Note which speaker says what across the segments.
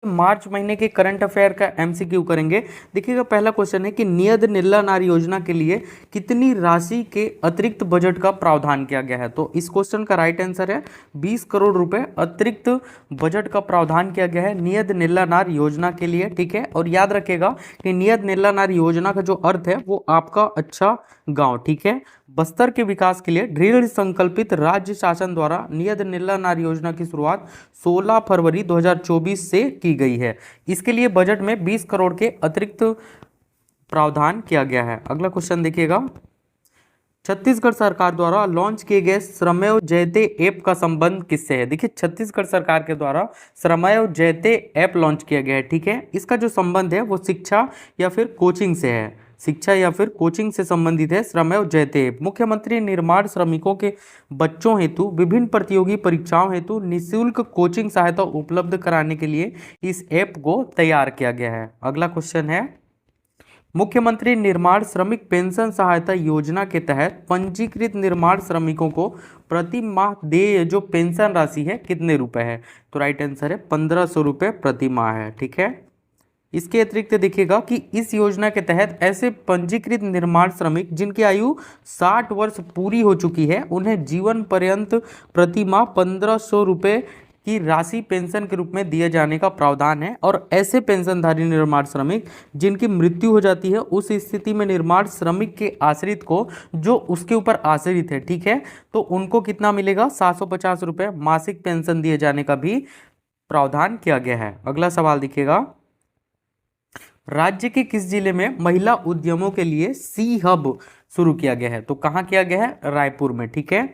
Speaker 1: मार्च महीने के current affair का एमसीक्यू करेंगे। देखिएगा, पहला क्वेश्चन है कि नियत निर्ला नारी योजना के लिए कितनी राशि के अतिरिक्त बजट का प्रावधान किया गया है। तो इस क्वेश्चन का राइट आंसर है 20 करोड़ रुपए अतिरिक्त बजट का प्रावधान किया गया है नियत निर्ला नार योजना के लिए। ठीक है, और याद रखेगा कि नियत निर्ला नार योजना का जो अर्थ है वो आपका अच्छा गांव। ठीक है, बस्तर के विकास के लिए दृढ़ संकल्पित राज्य शासन द्वारा नियत निर्ला नार योजना की शुरुआत 16 फरवरी 2024 से की गई है। इसके लिए बजट में 20 करोड़ के अतिरिक्त प्रावधान किया गया है। अगला क्वेश्चन देखिएगा, छत्तीसगढ़ सरकार द्वारा लॉन्च किए गए श्रमेव जयते ऐप का संबंध किससे है। देखिए, छत्तीसगढ़ सरकार के द्वारा श्रमेव जयते ऐप लॉन्च किया गया है। ठीक है, इसका जो संबंध है वो शिक्षा या फिर कोचिंग से है, शिक्षा या फिर कोचिंग से संबंधित है श्रमेव जयते ऐप। मुख्यमंत्री निर्माण श्रमिकों के बच्चों हेतु विभिन्न प्रतियोगी परीक्षाओं हेतु निःशुल्क कोचिंग सहायता उपलब्ध कराने के लिए इस ऐप को तैयार किया गया है। अगला क्वेश्चन है, मुख्यमंत्री निर्माण श्रमिक पेंशन सहायता योजना के तहत पंजीकृत निर्माण श्रमिकों को प्रति माह देय जो पेंशन राशि है कितने रुपए है। तो राइट आंसर है 1500 रुपये प्रति माह है। ठीक है, इसके अतिरिक्त देखिएगा कि इस योजना के तहत ऐसे पंजीकृत निर्माण श्रमिक जिनकी आयु 60 वर्ष पूरी हो चुकी है उन्हें जीवन पर्यंत प्रति माह 1500 रुपये की राशि पेंशन के रूप में दिए जाने का प्रावधान है। और ऐसे पेंशनधारी निर्माण श्रमिक जिनकी मृत्यु हो जाती है उस स्थिति में निर्माण श्रमिक के आश्रित को जो उसके ऊपर आश्रित है, ठीक है, तो उनको कितना मिलेगा, 750 रुपये मासिक पेंशन दिए जाने का भी प्रावधान किया गया है। अगला सवाल देखिएगा, राज्य के किस जिले में महिला उद्यमों के लिए सी हब शुरू किया गया है। तो कहाँ किया गया है, रायपुर में। ठीक है,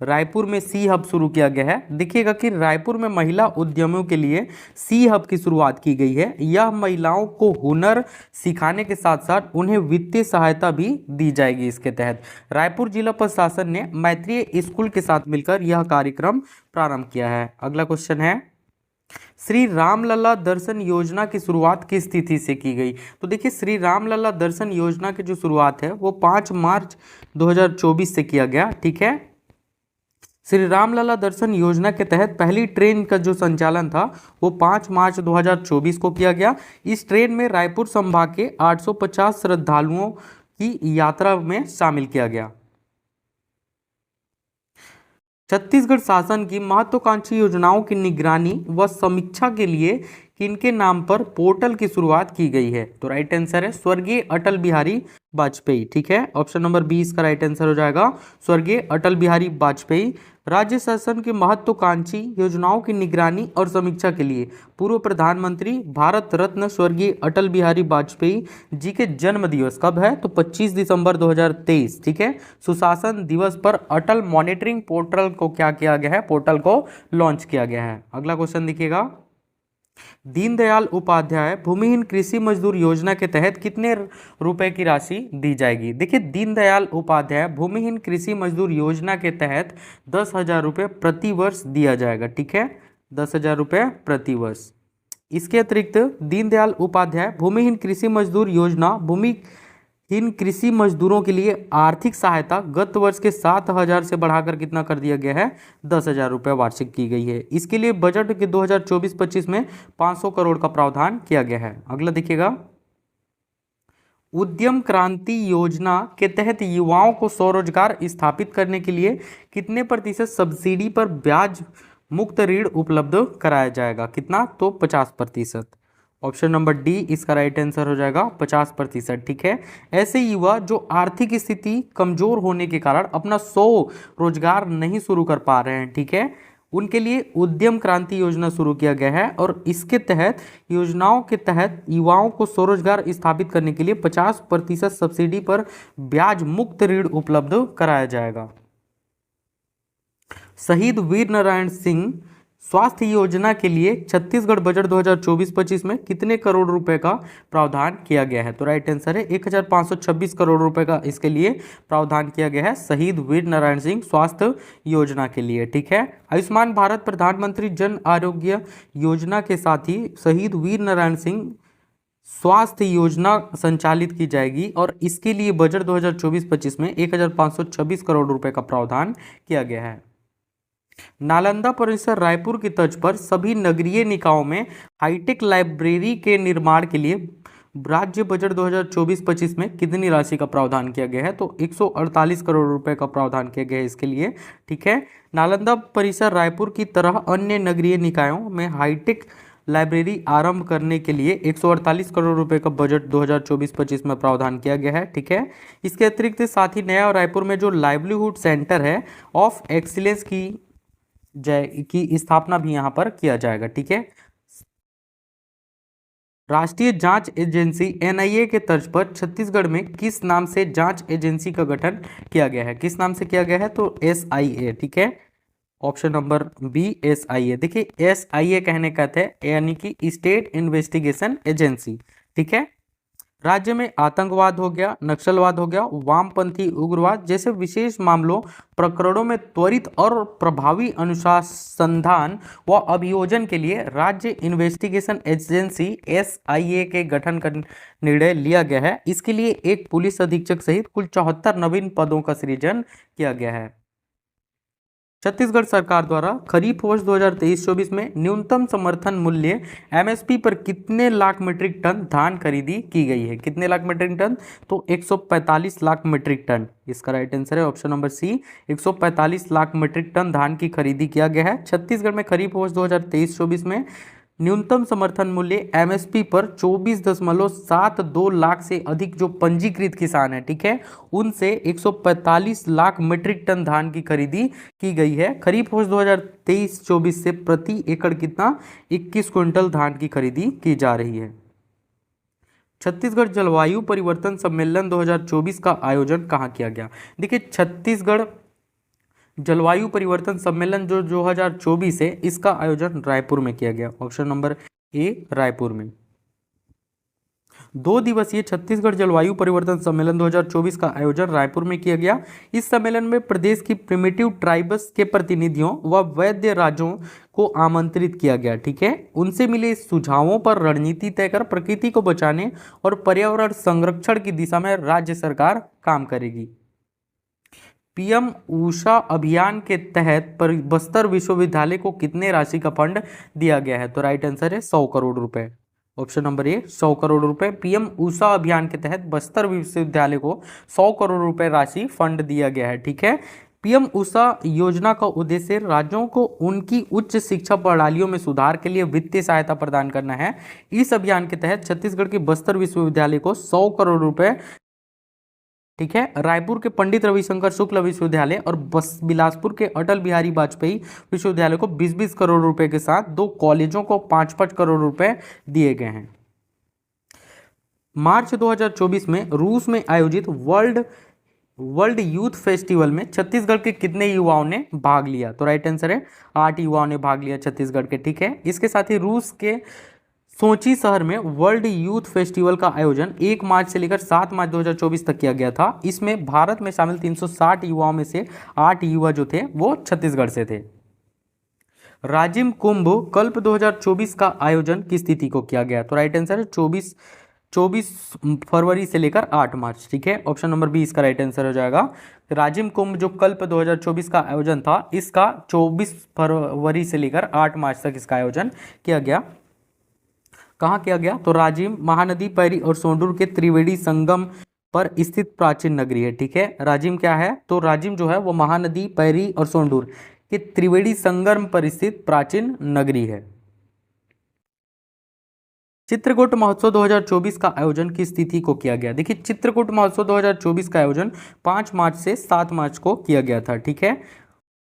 Speaker 1: रायपुर में सी हब शुरू किया गया है। देखिएगा कि रायपुर में महिला उद्यमियों के लिए सी हब की शुरुआत की गई है। यह महिलाओं को हुनर सिखाने के साथ साथ उन्हें वित्तीय सहायता भी दी जाएगी। इसके तहत रायपुर जिला प्रशासन ने मैत्रीय स्कूल के साथ मिलकर यह कार्यक्रम प्रारंभ किया है। अगला क्वेश्चन है, श्री रामलला दर्शन योजना की शुरुआत किस तिथि से की गई। तो देखिए, श्री रामलला दर्शन योजना की जो शुरुआत है वो 5 मार्च 2024 से किया गया। ठीक है, श्री रामलला दर्शन योजना के तहत पहली ट्रेन का जो संचालन था वो 5 मार्च 2024 को किया गया। इस ट्रेन में रायपुर संभाग के 850 श्रद्धालुओं की यात्रा में शामिल किया गया। छत्तीसगढ़ शासन की महत्वाकांक्षी योजनाओं की निगरानी व समीक्षा के लिए किनके नाम पर पोर्टल की शुरुआत की गई है। तो राइट आंसर है स्वर्गीय अटल बिहारी वाजपेयी। ठीक है, ऑप्शन नंबर 20 का राइट आंसर हो जाएगा स्वर्गीय अटल बिहारी वाजपेयी। राज्य शासन की महत्वाकांक्षी योजनाओं की निगरानी और समीक्षा के लिए पूर्व प्रधानमंत्री भारत रत्न स्वर्गीय अटल बिहारी वाजपेयी जी के जन्म दिवस कब है। तो 25 दिसंबर 2023। ठीक है, सुशासन दिवस पर अटल मॉनिटरिंग पोर्टल को क्या किया गया है, पोर्टल को लॉन्च किया गया है। अगला क्वेश्चन देखिएगा, दीनदयाल उपाध्याय भूमिहीन कृषि मजदूर योजना के तहत कितने रुपए की राशि दी जाएगी। देखिए, दीनदयाल उपाध्याय भूमिहीन कृषि मजदूर योजना के तहत 10,000 रुपये प्रति वर्ष दिया जाएगा। ठीक है, 10,000 रुपये प्रति वर्ष। इसके अतिरिक्त दीनदयाल उपाध्याय भूमिहीन कृषि मजदूर योजना भूमिहीन कृषि मजदूरों के लिए आर्थिक सहायता गत वर्ष के 7,000 से बढ़ाकर कितना कर दिया गया है, 10,000 रुपये वार्षिक की गई है। इसके लिए बजट के 2024-25 में 500 करोड़ का प्रावधान किया गया है। अगला देखिएगा, उद्यम क्रांति योजना के तहत युवाओं को स्वरोजगार स्थापित करने के लिए कितने प्रतिशत सब्सिडी पर ब्याज मुक्त ऋण उपलब्ध कराया जाएगा। कितना, तो 50%। ऑप्शन नंबर डी इसका राइट आंसर हो जाएगा 50%। ठीक है, ऐसे युवा जो आर्थिक स्थिति कमजोर होने के कारण अपना रोजगार नहीं शुरू कर पा रहे हैं, ठीक है, उनके लिए उद्यम क्रांति योजना शुरू किया गया है। और इसके तहत योजनाओं के तहत युवाओं को स्वरोजगार स्थापित करने के लिए 50% सब्सिडी पर ब्याज मुक्त ऋण उपलब्ध कराया जाएगा। शहीद वीर नारायण सिंह स्वास्थ्य योजना के लिए छत्तीसगढ़ बजट 2024-25 में कितने करोड़ रुपए का प्रावधान किया गया है। तो राइट आंसर है 1,526 करोड़ रुपए का इसके लिए प्रावधान किया गया है शहीद वीर नारायण सिंह स्वास्थ्य योजना के लिए। ठीक है, आयुष्मान भारत प्रधानमंत्री जन आरोग्य योजना के साथ ही शहीद वीर नारायण सिंह स्वास्थ्य योजना संचालित की जाएगी और इसके लिए बजट 2024-25 में 1,526 करोड़ रुपए का प्रावधान किया गया है। नालंदा परिसर रायपुर की तर्ज पर सभी नगरीय निकायों में हाईटेक लाइब्रेरी के निर्माण के लिए राज्य बजट 2024-25 में कितनी राशि का प्रावधान किया गया है? तो 148 करोड़ रुपए का प्रावधान किया गया है इसके लिए। ठीक है, नालंदा परिसर रायपुर की तरह अन्य नगरीय निकायों में हाईटेक लाइब्रेरी आरंभ करने के लिए 148 करोड़ रुपए का बजट 2024-25 में प्रावधान किया गया है। ठीक है, इसके अतिरिक्त साथ ही नया रायपुर में जो लाइवलीहुड सेंटर है ऑफ एक्सीलेंस की स्थापना भी यहाँ पर किया जाएगा। ठीक है, राष्ट्रीय जांच एजेंसी एनआईए के तर्ज पर छत्तीसगढ़ में किस नाम से जांच एजेंसी का गठन किया गया है? किस नाम से किया गया है? तो एसआईए। ठीक है, ऑप्शन नंबर बी एसआईए। देखिए एसआईए कहने का है यानी कि स्टेट इन्वेस्टिगेशन एजेंसी। ठीक है, राज्य में आतंकवाद हो गया, नक्सलवाद हो गया, वामपंथी उग्रवाद जैसे विशेष मामलों प्रकरणों में त्वरित और प्रभावी अनुसंधान व अभियोजन के लिए राज्य इन्वेस्टिगेशन एजेंसी एसआईए के गठन का निर्णय लिया गया है। इसके लिए एक पुलिस अधीक्षक सहित कुल 74 नवीन पदों का सृजन किया गया है। छत्तीसगढ़ सरकार द्वारा खरीफ वर्ष 2023-24 में न्यूनतम समर्थन मूल्य एमएसपी पर कितने लाख मीट्रिक टन धान खरीदी की गई है? कितने लाख मीट्रिक टन? तो 145 लाख मीट्रिक टन। इसका राइट आंसर है option number C, 145 lakh metric ton धान की खरीदी किया गया है। छत्तीसगढ़ में खरीफ वर्ष 2023-24 में न्यूनतम समर्थन मूल्य एमएसपी पर 24.72 लाख से अधिक जो पंजीकृत किसान है, ठीक है, उनसे 145 लाख मीट्रिक टन धान की खरीदी की गई है। खरीफ वर्ष 2023-24 से प्रति एकड़ कितना? 21 क्विंटल धान की खरीदी की जा रही है। छत्तीसगढ़ जलवायु परिवर्तन सम्मेलन 2024 का आयोजन कहाँ किया गया? देखिए छत्तीसगढ़ जलवायु परिवर्तन सम्मेलन जो 2024 है इसका आयोजन रायपुर में किया गया। ऑप्शन नंबर ए रायपुर में। 2 दिवसीय छत्तीसगढ़ जलवायु परिवर्तन सम्मेलन 2024 का आयोजन रायपुर में किया गया। इस सम्मेलन में प्रदेश की प्रिमिटिव ट्राइब्स के प्रतिनिधियों व वैद्य राज्यों को आमंत्रित किया गया। ठीक है, उनसे मिले सुझावों पर रणनीति तय कर प्रकृति को बचाने और पर्यावरण संरक्षण की दिशा में राज्य सरकार काम करेगी। पीएम ऊषा अभियान के तहत बस्तर विश्वविद्यालय को कितने राशि का फंड दिया गया है? तो राइट आंसर है 100 करोड़ रुपए। ऑप्शन नंबर ए 100 करोड़ रुपए। पीएम ऊषा अभियान के तहत बस्तर विश्वविद्यालय को 100 करोड़ रुपए राशि फंड दिया गया है। ठीक है, पीएम ऊषा योजना का उद्देश्य राज्यों को उनकी उच्च शिक्षा प्रणालियों में सुधार के लिए वित्तीय सहायता प्रदान करना है। इस अभियान के तहत छत्तीसगढ़ के बस्तर विश्वविद्यालय को 100 करोड़ रुपए, ठीक है, रायपुर के पंडित रविशंकर शुक्ल विश्वविद्यालय और बिलासपुर के अटल बिहारी वाजपेयी विश्वविद्यालय को 20-20 करोड़ रुपए के साथ 2 कॉलेजों को 5-5 करोड़ रुपए दिए गए हैं। मार्च 2024 में रूस में आयोजित वर्ल्ड यूथ फेस्टिवल में छत्तीसगढ़ के कितने युवाओं ने भाग लिया? तो राइट आंसर है 8 युवाओं ने भाग लिया छत्तीसगढ़ के। ठीक है, इसके साथ ही रूस के सोची शहर में वर्ल्ड यूथ फेस्टिवल का आयोजन 1 मार्च से लेकर 7 मार्च 2024 तक किया गया था। इसमें भारत में शामिल 360 युवाओं में से 8 युवा जो थे वो छत्तीसगढ़ से थे। राजिम कुंभ कल्प 2024 का आयोजन किस तिथि को किया गया? तो राइट आंसर है 24 फरवरी से लेकर 8 मार्च। ठीक है, ऑप्शन नंबर बी इसका राइट आंसर हो जाएगा। राजिम कुंभ जो कल्प 2024 का आयोजन था इसका 24 फरवरी से लेकर 8 मार्च तक इसका आयोजन किया गया। कहाँ किया गया? तो राजिम महानदी पैरी और सोंडूर के त्रिवेणी संगम पर स्थित प्राचीन नगरी है। ठीक है, राजिम क्या है? तो राजिम जो है वो महानदी पैरी और सोंडूर के त्रिवेणी संगम पर स्थित प्राचीन नगरी है। चित्रकूट महोत्सव 2024 का आयोजन किस तिथि को किया गया? देखिए चित्रकूट महोत्सव 2024 का आयोजन 5 मार्च से 7 मार्च को किया गया था। ठीक है,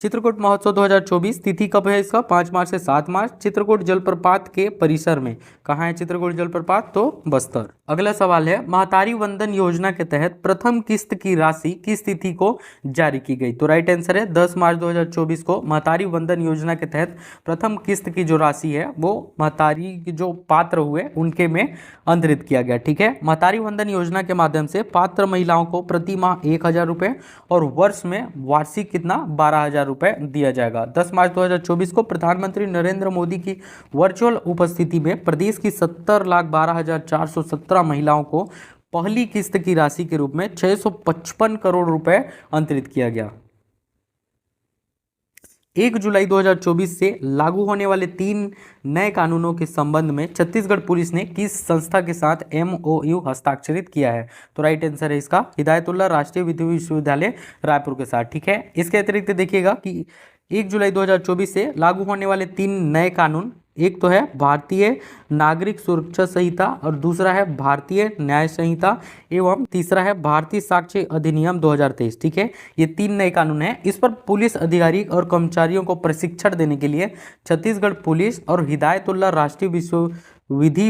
Speaker 1: चित्रकूट महोत्सव 2024 तिथि कब है इसका? 5 मार्च से 7 मार्च। चित्रकूट जलप्रपात के परिसर में। कहाँ है चित्रकूट जलप्रपात? तो बस्तर। अगला सवाल है महतारी वंदन योजना के तहत प्रथम किस्त की राशि किस तिथि को जारी की गई? तो राइट आंसर है 10 मार्च 2024 को महतारी वंदन योजना के तहत प्रथम किस्त की जो राशि है वो महतारी के जो पात्र हुए उनके में अंतरित किया गया। ठीक है, महतारी वंदन योजना के माध्यम से पात्र महिलाओं को प्रति माह 1000 रुपये और वर्ष में वार्षिक कितना 12,000 रुपए दिया जाएगा। 10 मार्च 2024 को प्रधानमंत्री नरेंद्र मोदी की वर्चुअल उपस्थिति में प्रदेश की 70,12,417 महिलाओं को पहली किस्त की राशि के रूप में 655 करोड़ रुपए अंतरित किया गया। 1 जुलाई 2024 से लागू होने वाले 3 नए कानूनों के संबंध में छत्तीसगढ़ पुलिस ने किस संस्था के साथ MOU हस्ताक्षरित किया है? तो राइट आंसर है इसका हिदायतुल्लाह राष्ट्रीय विधि विश्वविद्यालय रायपुर के साथ। ठीक है, इसके अतिरिक्त देखिएगा कि 1 जुलाई 2024 से लागू होने वाले 3 नए कानून, एक तो है भारतीय नागरिक सुरक्षा संहिता और दूसरा है भारतीय न्याय संहिता एवं तीसरा है भारतीय साक्ष्य अधिनियम 2023। ठीक है, ये 3 नए कानून हैं। इस पर पुलिस अधिकारी और कर्मचारियों को प्रशिक्षण देने के लिए छत्तीसगढ़ पुलिस और हिदायतुल्लाह राष्ट्रीय विधि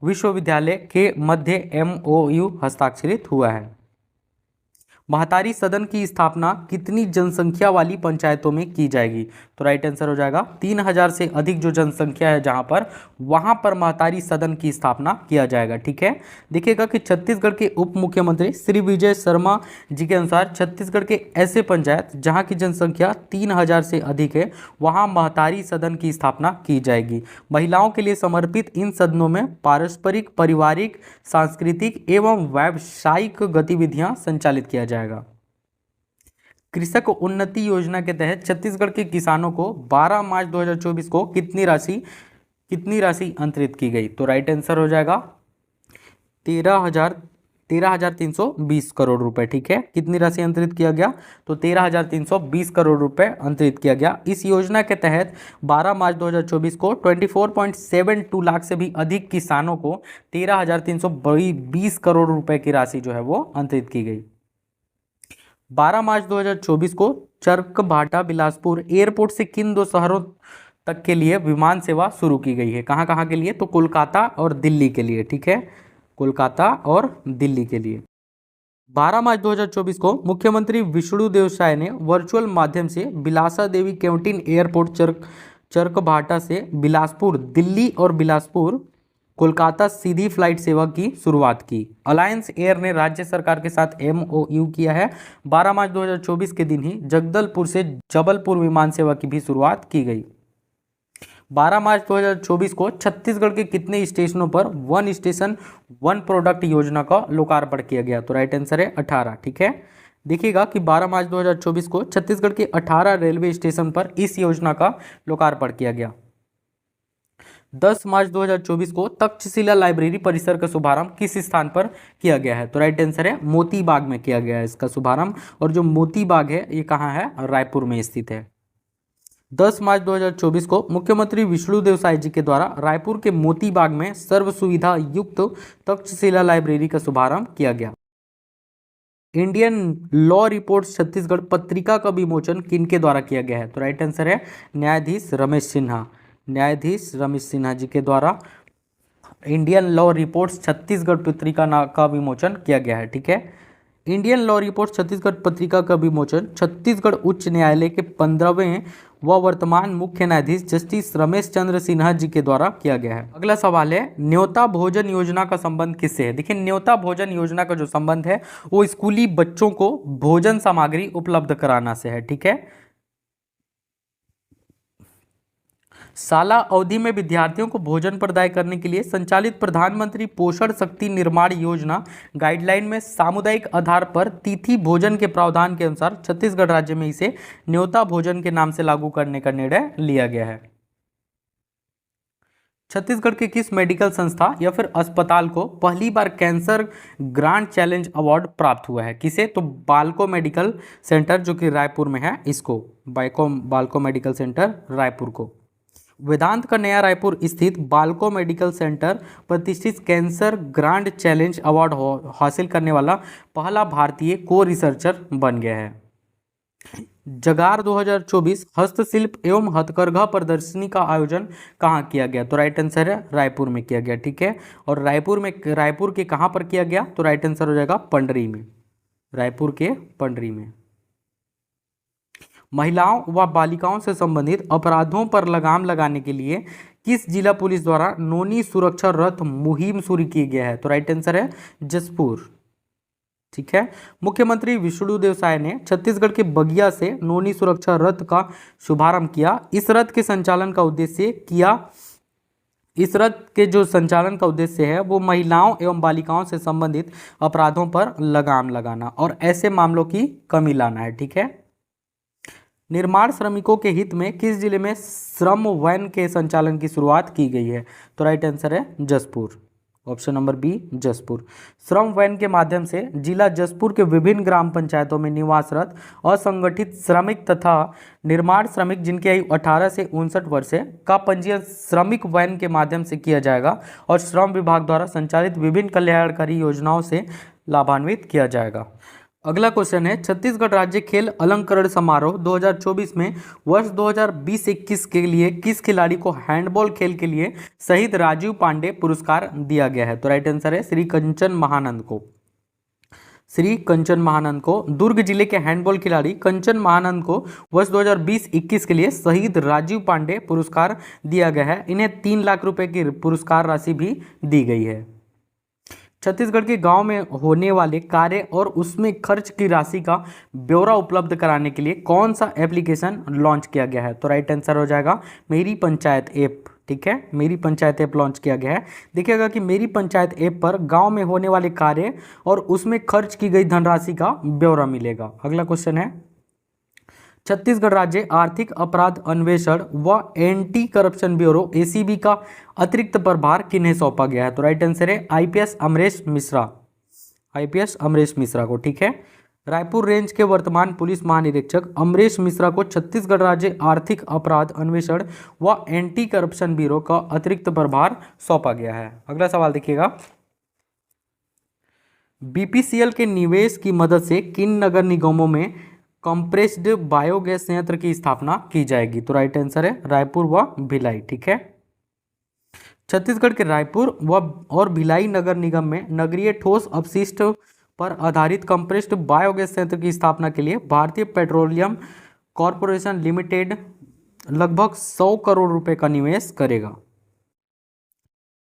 Speaker 1: विश्वविद्यालय के मध्य MOU हस्ताक्षरित हुआ है। महतारी सदन की स्थापना कितनी जनसंख्या वाली पंचायतों में की जाएगी? तो राइट आंसर हो जाएगा 3000 से अधिक जो जनसंख्या है जहां पर, वहां पर महतारी सदन की स्थापना किया जाएगा। ठीक है, देखिएगा कि छत्तीसगढ़ के उप मुख्यमंत्री श्री विजय शर्मा जी के अनुसार छत्तीसगढ़ के ऐसे पंचायत जहां की जनसंख्या 3000 से अधिक है वहां महतारी सदन की स्थापना की जाएगी। महिलाओं के लिए समर्पित इन सदनों में पारस्परिक, पारिवारिक, सांस्कृतिक एवं व्यावसायिक गतिविधियां संचालित किया जाएगा। कृषक उन्नति योजना के तहत छत्तीसगढ़ के किसानों को 12 मार्च 2024 को कितनी राशि अंतरित की गई? तो राइट आंसर हो जाएगा 13,320 करोड़ रुपए। ठीक है, कितनी राशि अंतरित किया गया? तो 13,320 करोड़ रुपए अंतरित किया गया। इस योजना के तहत 12 मार्च 2024 को 24.72 लाख से भी अधिक किसानों को 13,320 करोड़ रुपए की राशि जो है वो अंतरित की गई। 12 मार्च 2024 को चरकभाटा बिलासपुर एयरपोर्ट से किन 2 शहरों तक के लिए विमान सेवा शुरू की गई है? कहाँ कहाँ के लिए? तो कोलकाता और दिल्ली के लिए। ठीक है, कोलकाता और दिल्ली के लिए। 12 मार्च 2024 को मुख्यमंत्री विष्णुदेव साय ने वर्चुअल माध्यम से बिलासा देवी कैंटीन एयरपोर्ट चरकभाटा से बिलासपुर दिल्ली और बिलासपुर कोलकाता सीधी फ्लाइट सेवा की शुरुआत की। अलायंस एयर ने राज्य सरकार के साथ MOU किया है। 12 मार्च 2024 के दिन ही जगदलपुर से जबलपुर विमान सेवा की भी शुरुआत की गई। 12 मार्च 2024 को छत्तीसगढ़ के कितने स्टेशनों पर वन स्टेशन वन प्रोडक्ट योजना का लोकार्पण किया गया? तो राइट आंसर है 18। ठीक है, देखिएगा कि 12 मार्च 2024 को छत्तीसगढ़ के 18 रेलवे स्टेशन पर इस योजना का लोकार्पण किया गया। 10 मार्च 2024 को तक्षशिला लाइब्रेरी परिसर का शुभारंभ किस स्थान पर किया गया है? तो राइट आंसर है मोती बाग में किया गया है इसका शुभारंभ। और जो मोती बाग है ये कहाँ है? रायपुर में स्थित है। 10 मार्च 2024 को मुख्यमंत्री विष्णुदेव साय जी के द्वारा रायपुर के मोती बाग में सर्व सुविधा युक्त तक्षशिला लाइब्रेरी का शुभारंभ किया गया। इंडियन लॉ रिपोर्ट्स छत्तीसगढ़ पत्रिका का विमोचन किनके द्वारा किया गया है? तो राइट आंसर है न्यायाधीश रमेश सिन्हा जी के द्वारा इंडियन लॉ रिपोर्ट्स छत्तीसगढ़ पत्रिका का विमोचन किया गया है। ठीक है, इंडियन लॉ रिपोर्ट्स छत्तीसगढ़ पत्रिका का विमोचन छत्तीसगढ़ उच्च न्यायालय के 15वें व वर्तमान मुख्य न्यायाधीश जस्टिस रमेश चंद्र सिन्हा जी के द्वारा किया गया है। अगला सवाल है न्योता भोजन योजना का संबंध किससे है? देखिए, न्योता भोजन योजना का जो संबंध है वो स्कूली बच्चों को भोजन सामग्री उपलब्ध कराना से है। ठीक है, शाला अवधि में विद्यार्थियों को भोजन प्रदाय करने के लिए संचालित प्रधानमंत्री पोषण शक्ति निर्माण योजना गाइडलाइन में सामुदायिक आधार पर तिथि भोजन के प्रावधान के अनुसार छत्तीसगढ़ राज्य में इसे न्योता भोजन के नाम से लागू करने का निर्णय लिया गया है। छत्तीसगढ़ के किस मेडिकल संस्था या फिर अस्पताल को पहली बार कैंसर ग्रांड चैलेंज अवार्ड प्राप्त हुआ है? किसे? तो बालको मेडिकल सेंटर जो कि रायपुर में है, इसको बालको मेडिकल सेंटर रायपुर को। वेदांत का नया रायपुर स्थित बालको मेडिकल सेंटर प्रतिष्ठित कैंसर ग्रांड चैलेंज अवार्ड हासिल करने वाला पहला भारतीय को रिसर्चर बन गया है। जगार 2024 हस्तशिल्प एवं हथकरघा प्रदर्शनी का आयोजन कहाँ किया गया? तो राइट आंसर है रायपुर में किया गया। ठीक है, और रायपुर के कहाँ पर किया गया? तो राइट आंसर हो जाएगा पंडरी में, रायपुर के पंडरी में। महिलाओं व बालिकाओं से संबंधित अपराधों पर लगाम लगाने के लिए किस जिला पुलिस द्वारा नोनी सुरक्षा रथ मुहिम शुरू की गया है? तो राइट आंसर है जसपुर। ठीक है, मुख्यमंत्री विष्णुदेव साय ने छत्तीसगढ़ के बगिया से नोनी सुरक्षा रथ का शुभारंभ किया। इस रथ के संचालन का उद्देश्य है वो महिलाओं एवं बालिकाओं से संबंधित अपराधों पर लगाम लगाना और ऐसे मामलों की कमी लाना है। ठीक है, निर्माण श्रमिकों के हित में किस जिले में श्रम वैन के संचालन की शुरुआत की गई है? तो राइट आंसर है Jaspur, option number B Jaspur. श्रम वैन के माध्यम से जिला जसपुर के विभिन्न ग्राम पंचायतों में निवासरत असंगठित श्रमिक तथा निर्माण श्रमिक जिनकी आयु 18 से 59 वर्ष है का पंजीयन श्रमिक वैन के माध्यम से किया जाएगा और श्रम विभाग द्वारा संचालित विभिन्न कल्याणकारी योजनाओं से लाभान्वित किया जाएगा। अगला क्वेश्चन है, छत्तीसगढ़ राज्य खेल अलंकरण समारोह 2024 में वर्ष 2020-21 के लिए किस खिलाड़ी को हैंडबॉल खेल के लिए शहीद राजीव पांडे पुरस्कार दिया गया है? तो राइट आंसर है श्री कंचन महानंद को। श्री कंचन महानंद को दुर्ग जिले के हैंडबॉल खिलाड़ी कंचन महानंद को वर्ष 2020-21 के लिए शहीद राजीव पांडे पुरस्कार दिया गया है। इन्हें 3 लाख रुपए की पुरस्कार राशि भी दी गई है। छत्तीसगढ़ के गांव में होने वाले कार्य और उसमें खर्च की राशि का ब्यौरा उपलब्ध कराने के लिए कौन सा एप्लीकेशन लॉन्च किया गया है? तो राइट आंसर हो जाएगा मेरी पंचायत ऐप। ठीक है, मेरी पंचायत ऐप लॉन्च किया गया है। देखिएगा कि मेरी पंचायत ऐप पर गांव में होने वाले कार्य और उसमें खर्च की गई धनराशि का ब्यौरा मिलेगा। अगला क्वेश्चन है, छत्तीसगढ़ राज्य आर्थिक अपराध अन्वेषण व एंटी करप्शन ब्यूरो एसीबी का अतिरिक्त प्रभार किन्हें सौंपा गया है? तो राइट आंसर है आईपीएस अमरेश मिश्रा, आईपीएस अमरेश मिश्रा को। ठीक है, रायपुर रेंज के वर्तमान पुलिस महानिरीक्षक अमरेश मिश्रा को छत्तीसगढ़ राज्य आर्थिक अपराध अन्वेषण व एंटी करप्शन ब्यूरो का अतिरिक्त प्रभार सौंपा गया है। अगला सवाल देखिएगा, बीपीसीएल के निवेश की मदद से किन नगर निगमों में कंप्रेस्ड बायोगैस संयंत्र की स्थापना की जाएगी? तो राइट आंसर है रायपुर व भिलाई। ठीक है, छत्तीसगढ़ के रायपुर व और भिलाई नगर निगम में नगरीय ठोस अपशिष्ट पर आधारित कंप्रेस्ड बायोगैस संयंत्र की स्थापना के लिए भारतीय पेट्रोलियम कॉरपोरेशन लिमिटेड लगभग 100 करोड़ रुपए का निवेश करेगा।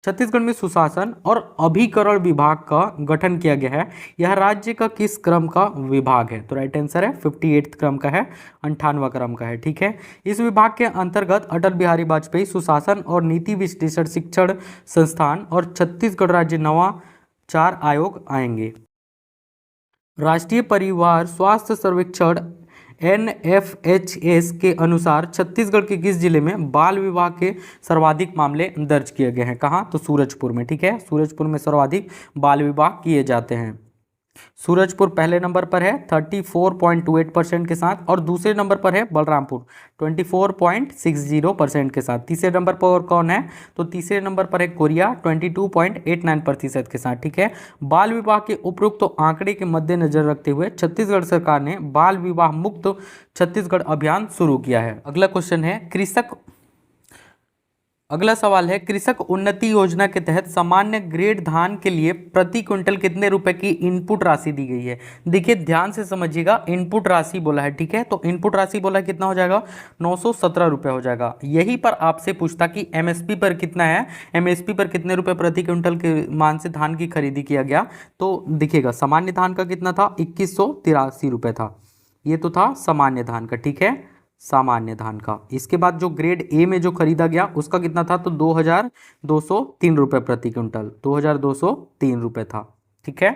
Speaker 1: छत्तीसगढ़ में सुशासन और अभिकरण विभाग का गठन किया गया है। यह राज्य का किस क्रम का विभाग है? तो राइट आंसर है 58 क्रम का है, 58वां क्रम का है। ठीक है, इस विभाग के अंतर्गत अटल बिहारी वाजपेयी सुशासन और नीति विश्लेषण शिक्षण संस्थान और छत्तीसगढ़ राज्य नवाचार आयोग आएंगे। राष्ट्रीय परिवार स्वास्थ्य सर्वेक्षण NFHS के अनुसार छत्तीसगढ़ के किस जिले में बाल विवाह के सर्वाधिक मामले दर्ज किए गए हैं? कहाँ? तो सूरजपुर में। ठीक है, सूरजपुर में सर्वाधिक बाल विवाह किए जाते हैं। सूरजपुर पहले नंबर पर है 34.28% के साथ और दूसरे नंबर पर है बलरामपुर 24.60% के साथ। तीसरे नंबर पर कौन है? तो तीसरे नंबर पर है कोरिया 22.89% के साथ। ठीक है, बाल विवाह के उपरोक्त तो आंकड़े के मद्देनजर रखते हुए छत्तीसगढ़ सरकार ने बाल विवाह मुक्त छत्तीसगढ़ अभियान शुरू किया है। अगला क्वेश्चन है, अगला सवाल है, कृषक उन्नति योजना के तहत सामान्य ग्रेड धान के लिए प्रति क्विंटल कितने रुपए की इनपुट राशि दी गई है? देखिए ध्यान से समझिएगा, इनपुट राशि बोला है। ठीक है, तो इनपुट राशि बोला है कितना हो जाएगा? 917 रुपये हो जाएगा। यहीं पर आपसे पूछता कि एमएसपी पर कितना है, एमएसपी पर कितने रुपए प्रति क्विंटल के मान से धान की खरीदी किया गया। तो देखिएगा सामान्य धान का कितना था? 2183 रुपये था। ये तो था सामान्य धान का। ठीक है, सामान्य धान का। इसके बाद जो ग्रेड ए में जो खरीदा गया उसका कितना था? तो 2203 रुपये प्रति क्विंटल, 2203 रुपये था। ठीक है,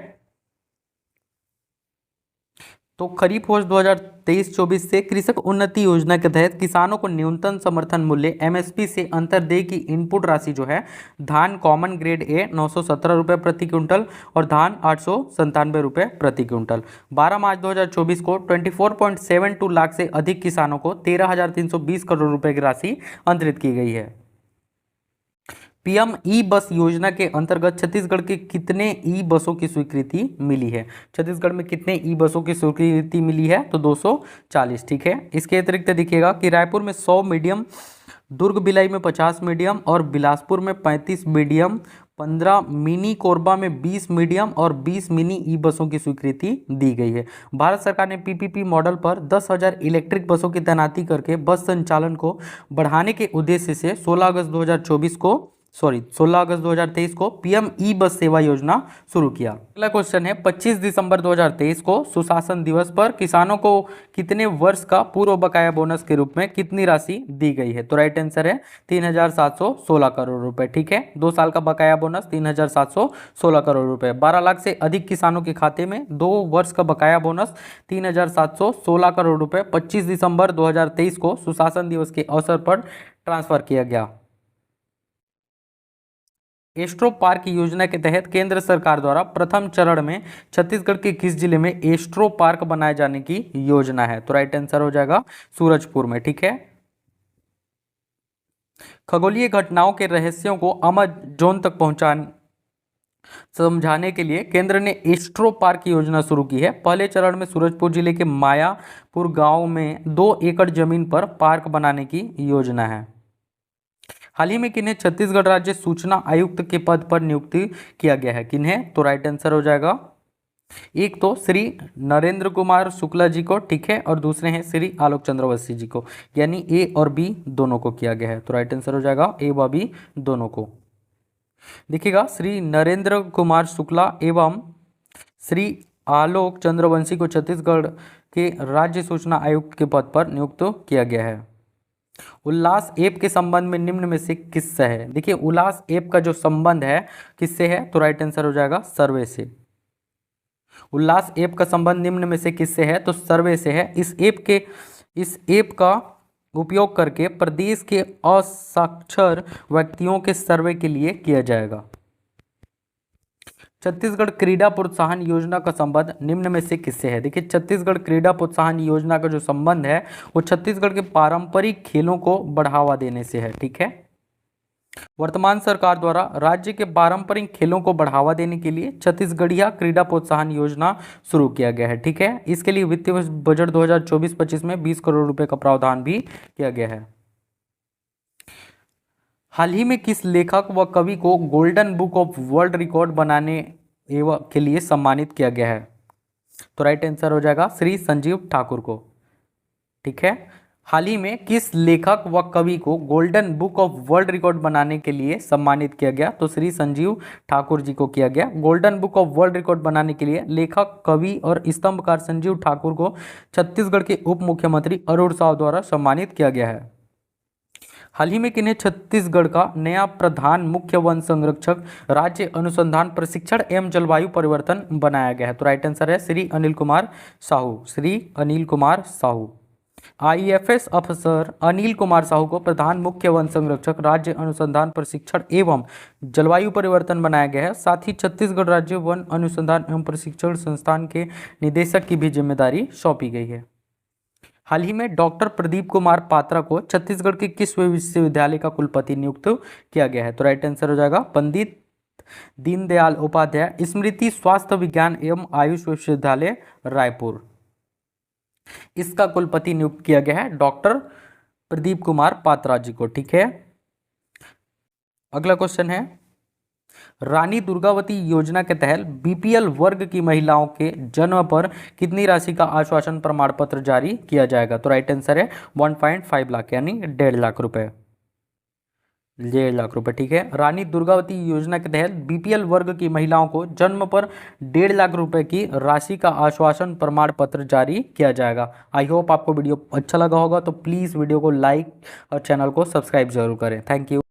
Speaker 1: तो खरीफ वर्ष 2023-24 से कृषक उन्नति योजना के तहत किसानों को न्यूनतम समर्थन मूल्य एमएसपी से अंतरदेय की इनपुट राशि जो है, धान कॉमन ग्रेड ए 917 रुपये प्रति क्विंटल और धान 897 रुपये प्रति क्विंटल। 12 मार्च 2024 को 24.72 लाख से अधिक किसानों को 13,320 करोड़ रुपये की राशि अंतरित की गई है। पीएम ई बस योजना के अंतर्गत छत्तीसगढ़ के कितने ई बसों की स्वीकृति मिली है? छत्तीसगढ़ में कितने ई बसों की स्वीकृति मिली है? तो 240। ठीक है, इसके अतिरिक्त देखिएगा कि रायपुर में 100 मीडियम, दुर्ग भिलाई में 50 मीडियम और बिलासपुर में 35 मीडियम, 15 मिनी, कोरबा में 20 मीडियम और 20 मिनी ई बसों की स्वीकृति दी गई है। भारत सरकार ने पीपीपी मॉडल पर 10,000 इलेक्ट्रिक बसों की तैनाती करके बस संचालन को बढ़ाने के उद्देश्य से 16 अगस्त 2024 को 16 अगस्त 2023 को पीएम ई बस सेवा योजना शुरू किया। अगला क्वेश्चन है 25 दिसंबर 2023 को सुशासन दिवस पर किसानों को कितने वर्ष का पूर्व बकाया बोनस के रूप में कितनी राशि दी गई है? तो राइट आंसर है 3716 करोड़ रुपए। ठीक है, 2 साल का बकाया बोनस 3716 करोड़ रुपए। 12 लाख से अधिक किसानों के खाते में 2 वर्ष का बकाया बोनस 3716 करोड़ रुपए 25 दिसंबर 2023 को सुशासन दिवस के अवसर पर ट्रांसफर किया गया। एस्ट्रो पार्क योजना के तहत केंद्र सरकार द्वारा प्रथम चरण में छत्तीसगढ़ के किस जिले में एस्ट्रो पार्क बनाए जाने की योजना है? तो राइट आंसर हो जाएगा सूरजपुर में। ठीक है, खगोलीय घटनाओं के रहस्यों को अमेज़न तक समझाने के लिए केंद्र ने एस्ट्रो पार्क की योजना शुरू की है। पहले चरण में सूरजपुर जिले के मायापुर गांव में 2 एकड़ जमीन पर पार्क बनाने की योजना है। हाल ही में किन्हें छत्तीसगढ़ राज्य सूचना आयुक्त के पद पर नियुक्ति किया गया है? किन्हें? तो राइट आंसर हो जाएगा, एक तो श्री नरेंद्र कुमार शुक्ला जी को, ठीक है, और दूसरे हैं श्री आलोक चंद्र अवस्थी जी को, यानी ए और बी दोनों को किया गया है। तो राइट आंसर हो जाएगा ए व बी दोनों को। देखिएगा, श्री नरेंद्र कुमार शुक्ला एवं श्री आलोक चंद्रवंशी को छत्तीसगढ़ के राज्य सूचना आयुक्त के पद पर नियुक्त किया गया है। उल्लास ऐप के संबंध में निम्न में से किससे है? देखिए, उल्लास ऐप का जो संबंध है किससे है? तो राइट आंसर हो जाएगा सर्वे से। उल्लास ऐप का संबंध निम्न में से किससे है? तो सर्वे से है। इस ऐप का उपयोग करके प्रदेश के असाक्षर व्यक्तियों के सर्वे के लिए किया जाएगा। छत्तीसगढ़ क्रीड़ा प्रोत्साहन योजना का संबंध निम्न में से किससे है? देखिए, छत्तीसगढ़ क्रीड़ा प्रोत्साहन योजना का जो संबंध है वो छत्तीसगढ़ के पारंपरिक खेलों को बढ़ावा देने से है। ठीक है, वर्तमान सरकार द्वारा राज्य के पारंपरिक खेलों को बढ़ावा देने के लिए छत्तीसगढ़िया क्रीड़ा प्रोत्साहन योजना शुरू किया गया है। ठीक है, इसके लिए वित्तीय बजट 2024-25 में 20 करोड़ रुपए का प्रावधान भी किया गया है। हाल ही में किस लेखक व कवि को golden book of world record बनाने एवं के लिए सम्मानित किया गया है? तो राइट आंसर हो जाएगा श्री संजीव ठाकुर को। ठीक है, हाल ही में किस लेखक व कवि को golden book of world record बनाने के लिए सम्मानित किया गया? तो श्री संजीव ठाकुर जी को किया गया। Golden book of world record बनाने के लिए लेखक, कवि और स्तंभकार संजीव ठाकुर को छत्तीसगढ़ के उप मुख्यमंत्री अरुण साव द्वारा सम्मानित किया गया है। हाल ही में किन्हें छत्तीसगढ़ का नया प्रधान मुख्य वन संरक्षक राज्य अनुसंधान प्रशिक्षण एवं जलवायु परिवर्तन बनाया गया है? तो राइट आंसर है श्री अनिल कुमार साहू। श्री अनिल कुमार साहू। आईएफएस अफसर अनिल कुमार साहू को प्रधान मुख्य वन संरक्षक राज्य अनुसंधान प्रशिक्षण एवं जलवायु परिवर्तन बनाया गया है। साथ ही छत्तीसगढ़ राज्य वन अनुसंधान एवं प्रशिक्षण संस्थान के निदेशक की भी जिम्मेदारी सौंपी गई है। हाल ही में डॉक्टर प्रदीप कुमार पात्रा को छत्तीसगढ़ के किस विश्वविद्यालय का कुलपति नियुक्त किया गया है? तो राइट आंसर हो जाएगा पंडित दीनदयाल उपाध्याय स्मृति स्वास्थ्य विज्ञान एवं आयुष विश्वविद्यालय रायपुर, इसका कुलपति नियुक्त किया गया है डॉक्टर प्रदीप कुमार पात्रा जी को। ठीक है, अगला क्वेश्चन है, रानी दुर्गावती योजना के तहत बीपीएल वर्ग की महिलाओं के जन्म पर कितनी राशि का आश्वासन प्रमाण पत्र जारी किया जाएगा? तो राइट आंसर है 1.5 लाख, यानी 1.5 लाख रुपए। 1.5 लाख रुपए। ठीक है, रानी दुर्गावती योजना के तहत बीपीएल वर्ग की महिलाओं को जन्म पर 1.5 लाख रुपए की राशि का आश्वासन प्रमाण पत्र जारी किया जाएगा। आई होप आपको वीडियो अच्छा लगा होगा, तो प्लीज़ वीडियो को लाइक और चैनल को सब्सक्राइब जरूर करें। Thank you.